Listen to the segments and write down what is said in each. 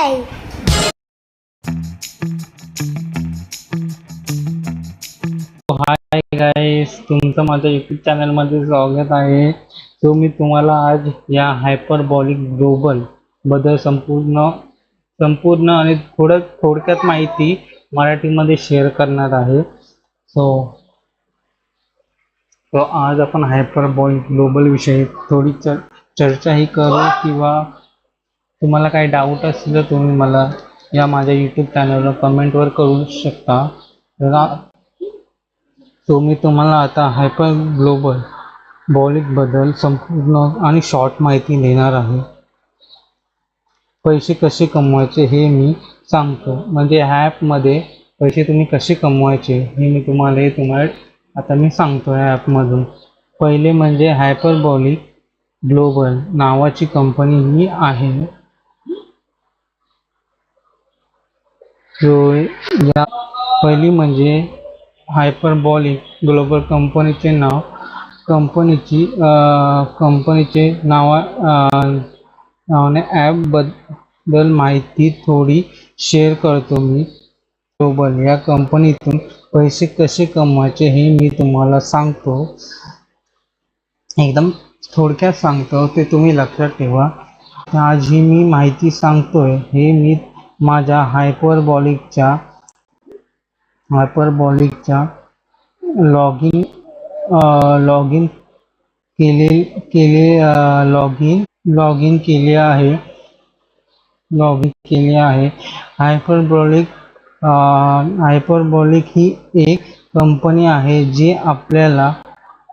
subscribe. Hi guys, तुमचं माझ्या YouTube चॅनलमध्ये स्वागत आहे. सो मी तुम्हाला आज या हायपरबॉलिक ग्लोबल बद्दल संपूर्ण आणि थोडक्यात माहिती मराठीमध्ये शेअर करणार आहे. सो आज आपण हायपरबॉलिक ग्लोबल विषयी थोडी चर्चाही करू, किंवा तुम्हाला काही डाऊट असेल तर तुम्ही मला या माझ्या यूट्यूब चॅनलवर कमेंटवर करू शकता. सो मी तुम्हाला आता हायपर ग्लोबल बॉलिक बद्दल संपूर्ण आणि शॉर्ट माहिती देणार आहे. पैसे कसे कमवायचे हे मी सांगतो, म्हणजे ॲपमध्ये पैसे तुम्ही कसे कमवायचे हे मी तुम्हाला आता मी सांगतो. या ॲपमधून पहिले म्हणजे हायपरबॉलिक ग्लोबल नावाची कंपनी ही आहे. जो या पहिली म्हणजे हायपरबॉलिक ग्लोबल कंपनीचे नावाने ॲपबद्दल माहिती थोडी शेअर करतो मी. ग्लोबल या कंपनीतून पैसे कसे कमवायचे हे मी तुम्हाला सांगतो, एकदम थोडक्यात सांगतो, ते तुम्ही लक्षात ठेवा. आज ही मी माहिती सांगतोय हे मी माझ्या हायपरबॉलिकच्या लॉग इन केले आहे. हायपरबॉलिक ही एक कंपनी आहे जी आपल्याला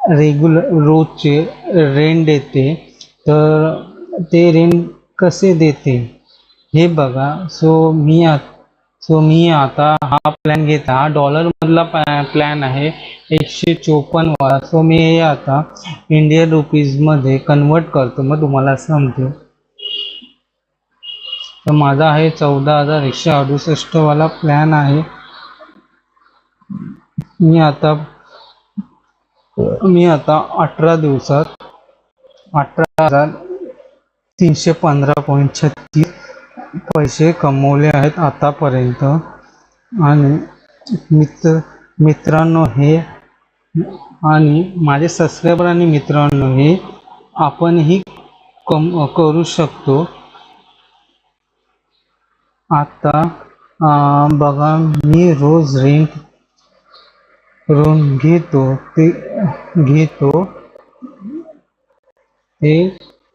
रोजचे रेंट देते. तर ते रेंट कसे देते हे बघा. सो मी आता हा प्लॅन घेतला. हा डॉलरमधला प्लॅन आहे, 154 वाला. सो मी हे आता इंडियन रुपीजमध्ये कन्वर्ट करतो, मग तुम्हाला समजेल. तर माझा आहे 14,168 वाला प्लॅन आहे. मी आता 18 दिवसात 18,315.36 पैसे कमवले आहेत आतापर्यंत. आणि मित्रांनो हे आणि माझे सबस्क्रायबर आणि मित्रांनो हे आपणही करू शकतो. आता बघा, मी रोज रेंट घेतो ते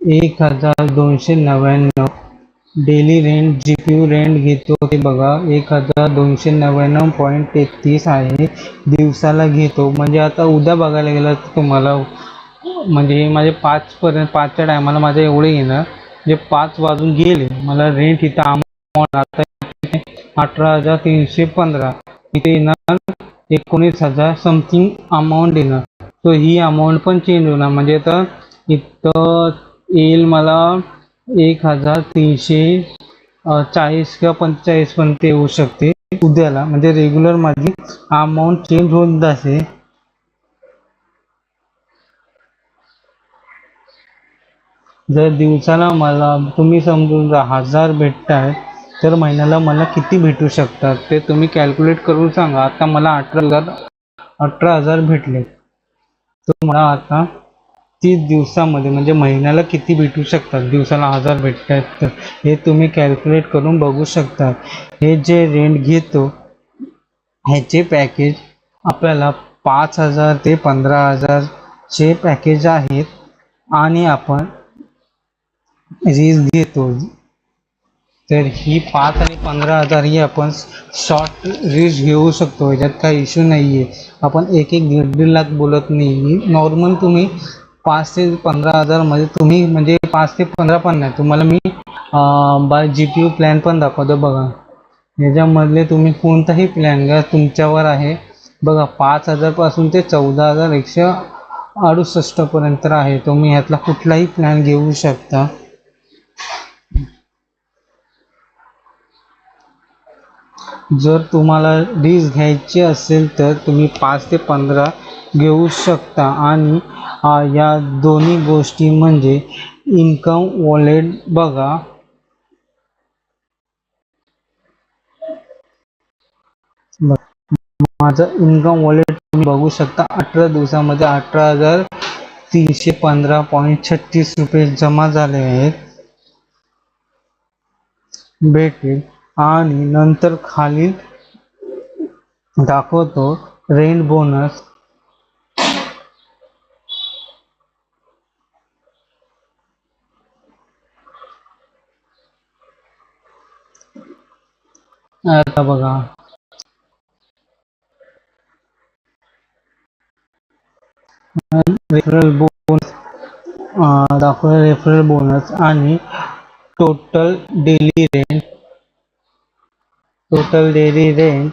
1,299. डेली रेंट GPU रेंट घेतो ते बघा 1,299.33 आहे. दिवसाला घेतो, म्हणजे आता उद्या बघायला गेलं तर तुम्हाला, म्हणजे माझे 5च्या टायमाला माझे एवढे येणार, जे 5 वाजून गेले मला रेंट इथं अमाऊंट आता 18,315 इथे येणार, 19,000 समथिंग अमाऊंट येणार. तो ही अमाऊंट पण चेंज होणार, म्हणजे आता इथं येईल मला 1,340 किंवा 45 पर्यंत येऊ शकते उद्याला. म्हणजे रेग्युलर माझी अमाऊंट चेंज होत जाते. जर दिवसाला मला तुम्ही समजून जा 1,000 भेटताय, तर महिन्याला मला किती भेटू शकतात ते तुम्ही कॅल्क्युलेट करून सांगा. आता मला 18,000 भेटले, तर मला आता 30 दिवसामध्ये म्हणजे महिन्याला किती भेटू शकतात. दिवसाला 1,000 भेटत आहेत, तर हे तुम्ही कॅल्क्युलेट करून बघू शकता. हे जे रेंट घेतो ह्याचे पॅकेज आपल्याला 5,000 ते 15,000चे पॅकेज आहेत. आणि आपण रीज घेतो, तर ही 5 आणि 15,000 ही आपण शॉर्ट रीज घेऊ शकतो. याच्यात काही इश्यू नाही आहे. आपण 1-1.5 लाख बोलत नाही. नॉर्मल तुम्ही 5 ते 15,000 मध्ये तुम्ही, म्हणजे 5 ते 15 पण नाही, तुम्हाला मी बाय GPU प्लॅन पण दाखवतो बघा. याच्यामधले तुम्ही कोणताही प्लॅन घ्या, तुमच्यावर आहे बघा. 5,000 पासून ते 14,168 पर्यंत आहे. तुम्ही ह्यातला कुठलाही प्लॅन घेऊ शकता. जर तुम्हाला रीज घ्यायची असेल तर तुम्ही 5 ते 15 घेऊ शकता. आणि या दोन्ही गोष्टी म्हणजे इन्कम वॉलेट बघा. माझं इन्कम वॉलेट तुम्ही बघू शकता 18 दिवसामध्ये 18,315.36 रुपये जमा झाले आहेत भेटेल. आणि नंतर खाली दाखवतो रेंट बोनस. आता बघा रेफरल बोनस दाखवलं, रेफरल बोनस आणि टोटल डेली रेंट,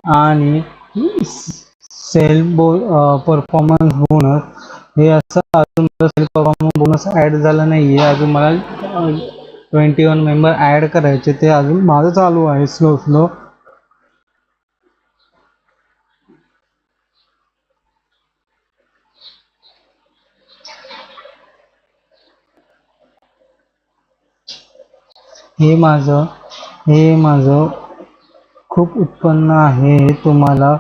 आणि सेल्फ परफॉर्मन्स बोनस. हे असं अजून सेल्फ परफॉर्मन्स बोनस ॲड झाला नाही आहे. अजून मला 21 मेंबर ॲड करायचे, ते अजून माझं चालू आहे स्लो स्लो. हे माझं खूप उत्पन्न आहे, हे तुम्हाला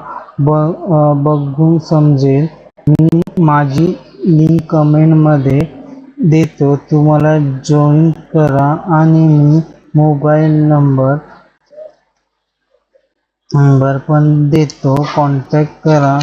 बघून समजेल. मी माझी लिंक कमेंटमध्ये देतो, तुम्हाला जॉईन करा. आणि मी मोबाईल नंबर पण देतो, कॉन्टॅक्ट करा.